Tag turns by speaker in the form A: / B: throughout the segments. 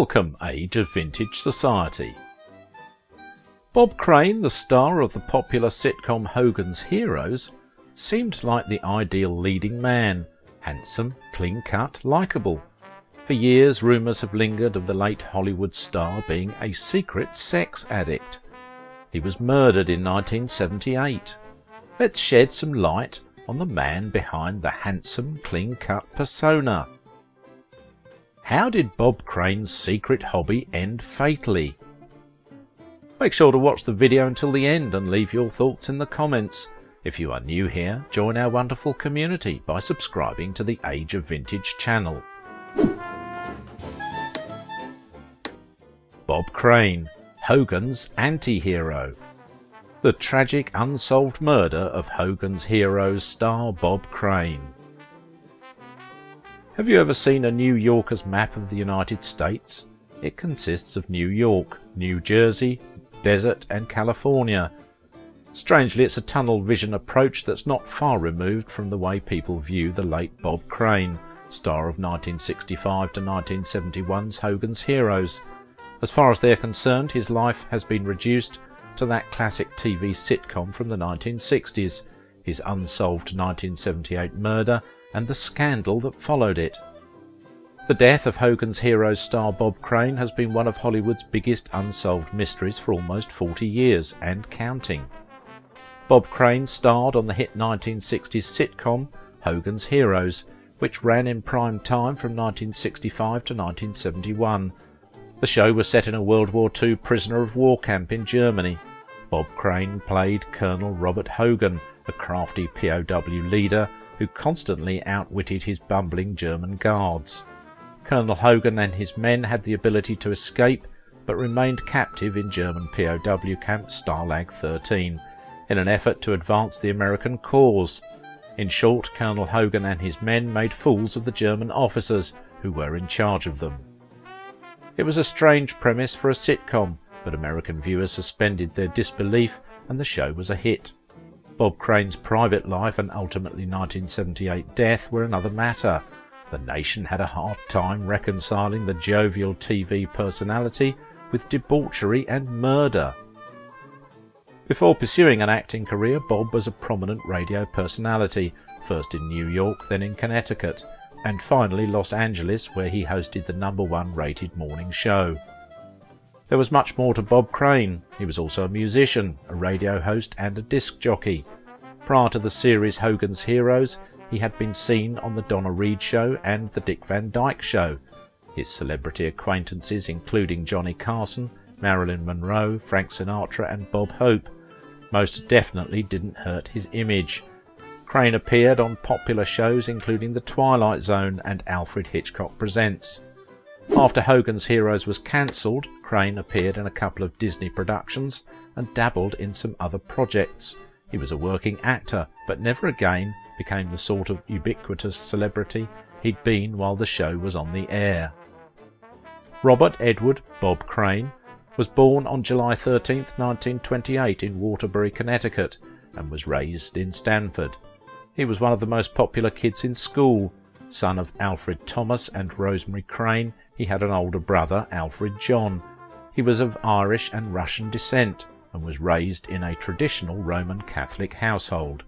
A: Welcome, Age of Vintage Society. Bob Crane, the star of the popular sitcom Hogan's Heroes, seemed like the ideal leading man, handsome, clean-cut, likeable. For years rumours have lingered of the late Hollywood star being a secret sex addict. He was murdered in 1978. Let's shed some light on the man behind the handsome, clean-cut persona. How did Bob Crane's secret hobby end fatally? Make sure to watch the video until the end and leave your thoughts in the comments. If you are new here, join our wonderful community by subscribing to the Age of Vintage channel. Bob Crane, Hogan's anti-hero. The tragic unsolved murder of Hogan's Heroes star Bob Crane. Have you ever seen a New Yorker's map of the United States? It consists of New York, New Jersey, desert and California. Strangely, it's a tunnel vision approach that's not far removed from the way people view the late Bob Crane, star of 1965 to 1971's Hogan's Heroes. As far as they're concerned, his life has been reduced to that classic TV sitcom from the 1960s, his unsolved 1978 murder and the scandal that followed it. The death of Hogan's Heroes star Bob Crane has been one of Hollywood's biggest unsolved mysteries for almost 40 years and counting. Bob Crane starred on the hit 1960s sitcom Hogan's Heroes, which ran in prime time from 1965 to 1971. The show was set in a World War II prisoner of war camp in Germany. Bob Crane played Colonel Robert Hogan, a crafty POW leader who constantly outwitted his bumbling German guards. Colonel Hogan and his men had the ability to escape, but remained captive in German POW camp Stalag 13, in an effort to advance the American cause. In short, Colonel Hogan and his men made fools of the German officers who were in charge of them. It was a strange premise for a sitcom, but American viewers suspended their disbelief and the show was a hit. Bob Crane's private life and ultimately 1978 death were another matter. The nation had a hard time reconciling the jovial TV personality with debauchery and murder. Before pursuing an acting career, Bob was a prominent radio personality, first in New York, then in Connecticut, and finally Los Angeles, where he hosted the #1 rated morning show. There was much more to Bob Crane. He was also a musician, a radio host and a disc jockey. Prior to the series Hogan's Heroes, he had been seen on the Donna Reed Show and the Dick Van Dyke Show. His celebrity acquaintances including Johnny Carson, Marilyn Monroe, Frank Sinatra and Bob Hope most definitely didn't hurt his image. Crane appeared on popular shows including The Twilight Zone and Alfred Hitchcock Presents. After Hogan's Heroes was cancelled, Crane appeared in a couple of Disney productions and dabbled in some other projects. He was a working actor, but never again became the sort of ubiquitous celebrity he'd been while the show was on the air. Robert Edward Bob Crane was born on July 13, 1928 in Waterbury, Connecticut, and was raised in Stamford. He was one of the most popular kids in school. Son of Alfred Thomas and Rosemary Crane, he had an older brother, Alfred John. He was of Irish and Russian descent and was raised in a traditional Roman Catholic household.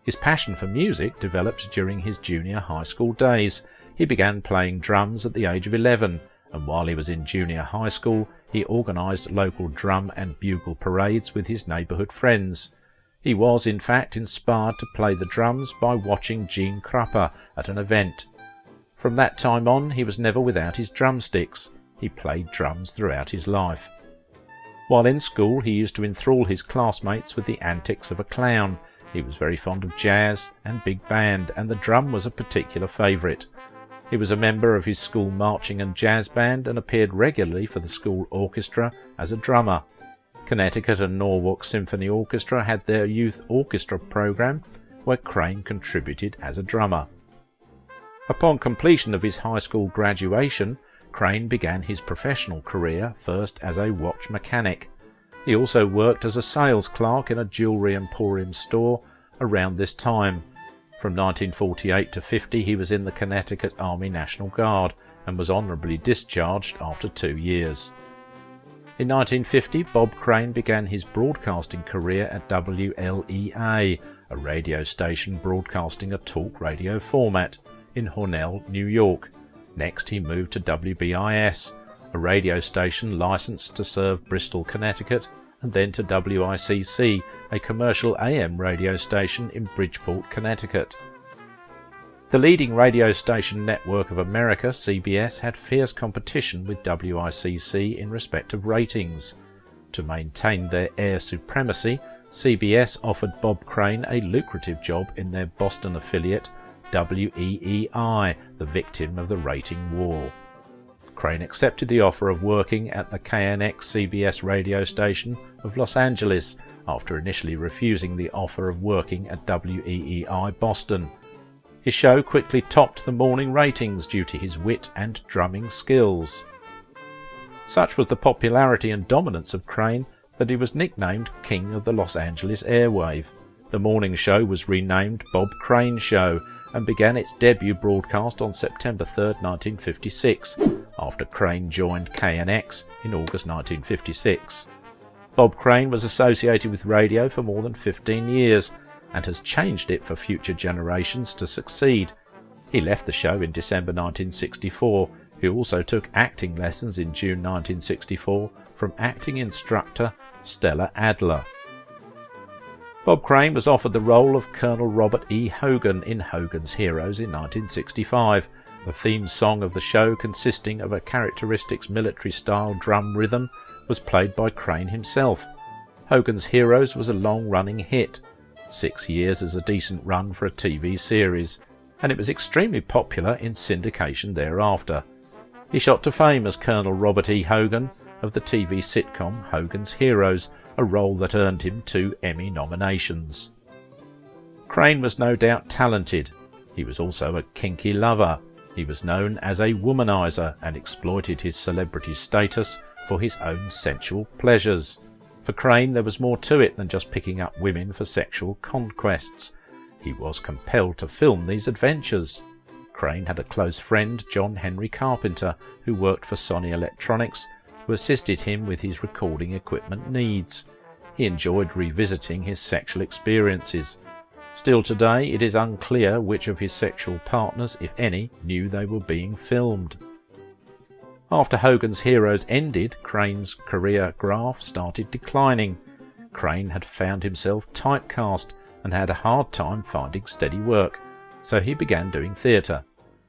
A: His passion for music developed during his junior high school days. He began playing drums at the age of 11, and while he was in junior high school, he organised local drum and bugle parades with his neighbourhood friends. He was, in fact, inspired to play the drums by watching Gene Krupa at an event. From that time on, he was never without his drumsticks. He played drums throughout his life. While in school, he used to enthrall his classmates with the antics of a clown. He was very fond of jazz and big band, and the drum was a particular favourite. He was a member of his school marching and jazz band and appeared regularly for the school orchestra as a drummer. Connecticut and Norwalk Symphony Orchestra had their youth orchestra program, where Crane contributed as a drummer. Upon completion of his high school graduation, Crane began his professional career first as a watch mechanic. He also worked as a sales clerk in a jewellery emporium store around this time. From 1948 to 50 he was in the Connecticut Army National Guard and was honourably discharged after 2 years. In 1950, Bob Crane began his broadcasting career at WLEA, a radio station broadcasting a talk radio format, in Hornell, New York. Next he moved to WBIS, a radio station licensed to serve Bristol, Connecticut, and then to WICC, a commercial AM radio station in Bridgeport, Connecticut. The leading radio station network of America, CBS, had fierce competition with WICC in respect of ratings. To maintain their air supremacy, CBS offered Bob Crane a lucrative job in their Boston affiliate, WEEI, the victim of the rating war. Crane accepted the offer of working at the KNX-CBS radio station of Los Angeles after initially refusing the offer of working at WEEI Boston. His show quickly topped the morning ratings due to his wit and drumming skills. Such was the popularity and dominance of Crane that he was nicknamed King of the Los Angeles Airwave. The morning show was renamed Bob Crane Show and began its debut broadcast on September 3, 1956, after Crane joined KNX in August 1956. Bob Crane was associated with radio for more than 15 years and has changed it for future generations to succeed. He left the show in December 1964. He also took acting lessons in June 1964 from acting instructor Stella Adler. Bob Crane was offered the role of Colonel Robert E. Hogan in Hogan's Heroes in 1965. The theme song of the show, consisting of a characteristic military-style drum rhythm, was played by Crane himself. Hogan's Heroes was a long-running hit. 6 years is a decent run for a TV series, and it was extremely popular in syndication thereafter. He shot to fame as Colonel Robert E. Hogan of the TV sitcom Hogan's Heroes, a role that earned him 2 Emmy nominations. Crane was no doubt talented. He was also a kinky lover. He was known as a womanizer and exploited his celebrity status for his own sensual pleasures. For Crane there was more to it than just picking up women for sexual conquests. He was compelled to film these adventures. Crane had a close friend, John Henry Carpenter, who worked for Sony Electronics, who assisted him with his recording equipment needs. He enjoyed revisiting his sexual experiences. Still today, it is unclear which of his sexual partners, if any, knew they were being filmed. After Hogan's Heroes ended, Crane's career graph started declining. Crane had found himself typecast and had a hard time finding steady work, so he began doing theatre.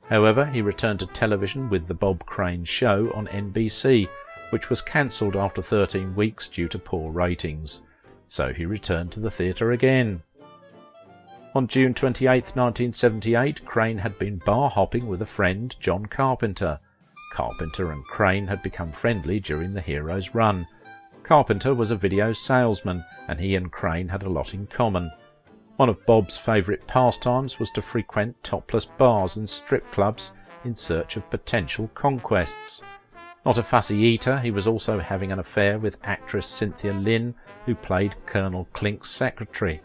A: However, he returned to television with The Bob Crane Show on NBC, which was cancelled after 13 weeks due to poor ratings. So he returned to the theatre again. On June 28, 1978, Crane had been bar hopping with a friend, John Carpenter. Carpenter and Crane had become friendly during the Heroes run. Carpenter was a video salesman, and he and Crane had a lot in common. One of Bob's favourite pastimes was to frequent topless bars and strip clubs in search of potential conquests. Not a fussy eater, he was also having an affair with actress Cynthia Lynn, who played Colonel Klink's secretary.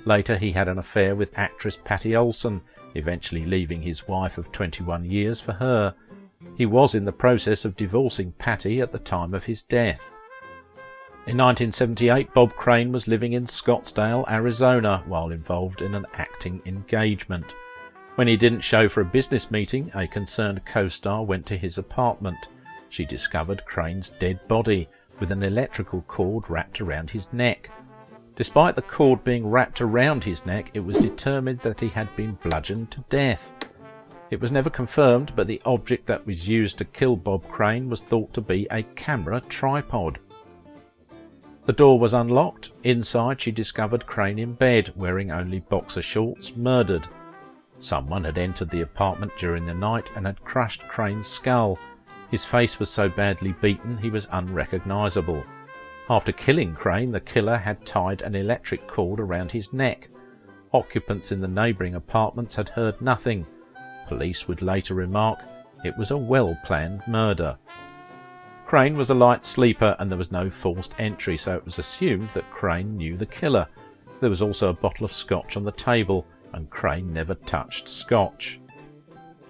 A: Later he had an affair with actress Patty Olsen, eventually leaving his wife of 21 years for her. He was in the process of divorcing Patty at the time of his death. In 1978, Bob Crane was living in Scottsdale, Arizona, while involved in an acting engagement. When he didn't show for a business meeting, a concerned co-star went to his apartment. She discovered Crane's dead body, with an electrical cord wrapped around his neck. Despite the cord being wrapped around his neck, it was determined that he had been bludgeoned to death. It was never confirmed, but the object that was used to kill Bob Crane was thought to be a camera tripod. The door was unlocked. Inside she discovered Crane in bed, wearing only boxer shorts, murdered. Someone had entered the apartment during the night and had crushed Crane's skull. His face was so badly beaten he was unrecognisable. After killing Crane, the killer had tied an electric cord around his neck. Occupants in the neighbouring apartments had heard nothing. Police would later remark, it was a well-planned murder. Crane was a light sleeper and there was no forced entry, so it was assumed that Crane knew the killer. There was also a bottle of scotch on the table, and Crane never touched scotch.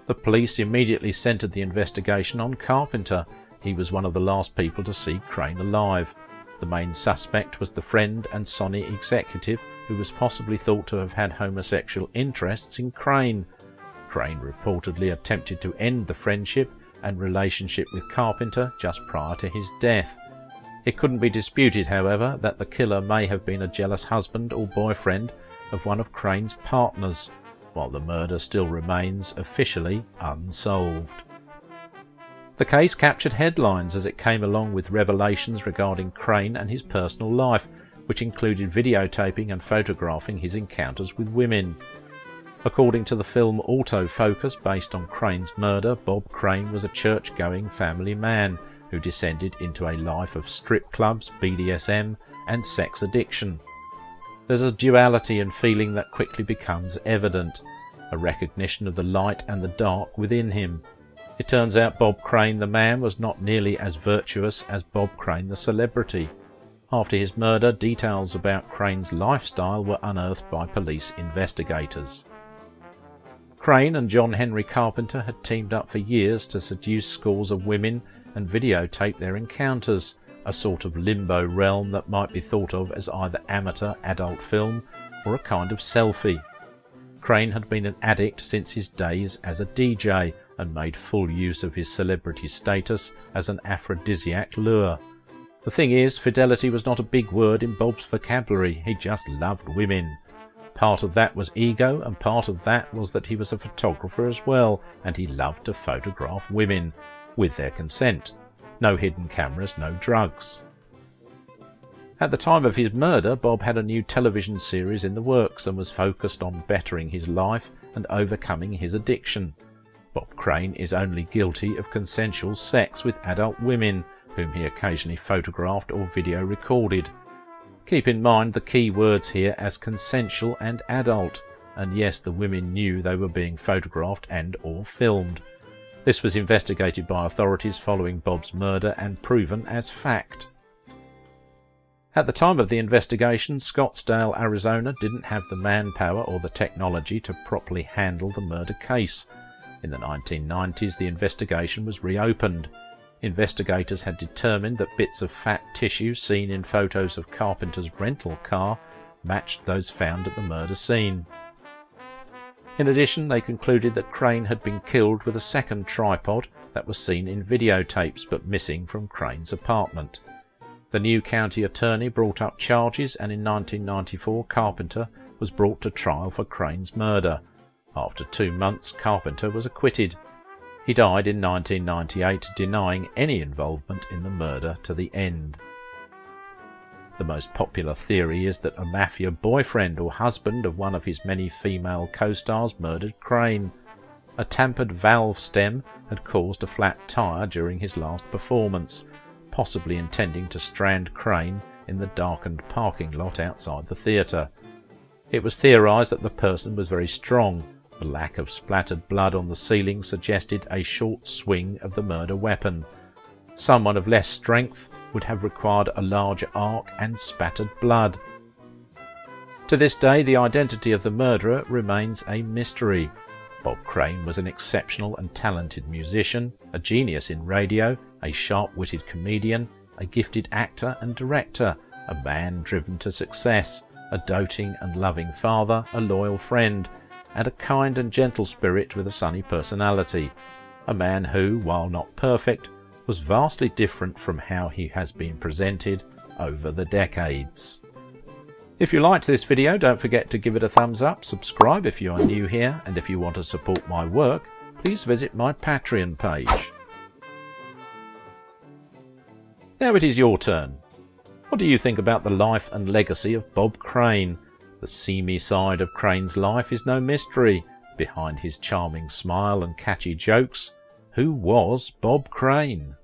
A: The police immediately centred the investigation on Carpenter. He was one of the last people to see Crane alive. The main suspect was the friend and Sony executive who was possibly thought to have had homosexual interests in Crane. Crane reportedly attempted to end the friendship and relationship with Carpenter just prior to his death. It couldn't be disputed, however, that the killer may have been a jealous husband or boyfriend of one of Crane's partners, while the murder still remains officially unsolved. The case captured headlines as it came along with revelations regarding Crane and his personal life, which included videotaping and photographing his encounters with women. According to the film Autofocus, based on Crane's murder, Bob Crane was a church-going family man who descended into a life of strip clubs, BDSM and sex addiction. There's a duality and feeling that quickly becomes evident, a recognition of the light and the dark within him. It turns out Bob Crane the man was not nearly as virtuous as Bob Crane the celebrity. After his murder, details about Crane's lifestyle were unearthed by police investigators. Crane and John Henry Carpenter had teamed up for years to seduce scores of women and videotape their encounters, a sort of limbo realm that might be thought of as either amateur adult film or a kind of selfie. Crane had been an addict since his days as a DJ and made full use of his celebrity status as an aphrodisiac lure. The thing is, fidelity was not a big word in Bob's vocabulary. He just loved women. Part of that was ego, and part of that was that he was a photographer as well, and he loved to photograph women, with their consent. No hidden cameras, no drugs. At the time of his murder, Bob had a new television series in the works and was focused on bettering his life and overcoming his addiction. Bob Crane is only guilty of consensual sex with adult women, whom he occasionally photographed or video recorded. Keep in mind the key words here as consensual and adult, and yes, the women knew they were being photographed and or filmed. This was investigated by authorities following Bob's murder and proven as fact. At the time of the investigation, Scottsdale, Arizona didn't have the manpower or the technology to properly handle the murder case. In the 1990s, the investigation was reopened. Investigators had determined that bits of fat tissue seen in photos of Carpenter's rental car matched those found at the murder scene. In addition, they concluded that Crane had been killed with a second tripod that was seen in videotapes but missing from Crane's apartment. The new county attorney brought up charges, and in 1994 Carpenter was brought to trial for Crane's murder. After 2 months, Carpenter was acquitted. He died in 1998, denying any involvement in the murder to the end. The most popular theory is that a mafia boyfriend or husband of one of his many female co-stars murdered Crane. A tampered valve stem had caused a flat tyre during his last performance, possibly intending to strand Crane in the darkened parking lot outside the theatre. It was theorised that the person was very strong. The lack of splattered blood on the ceiling suggested a short swing of the murder weapon. Someone of less strength would have required a larger arc and spattered blood. To this day, the identity of the murderer remains a mystery. Bob Crane was an exceptional and talented musician, a genius in radio, a sharp-witted comedian, a gifted actor and director, a man driven to success, a doting and loving father, a loyal friend, and a kind and gentle spirit with a sunny personality. A man who, while not perfect, was vastly different from how he has been presented over the decades. If you liked this video, don't forget to give it a thumbs up, subscribe if you are new here, and if you want to support my work, please visit my Patreon page. Now it is your turn. What do you think about the life and legacy of Bob Crane? The seamy side of Crane's life is no mystery. Behind his charming smile and catchy jokes, who was Bob Crane?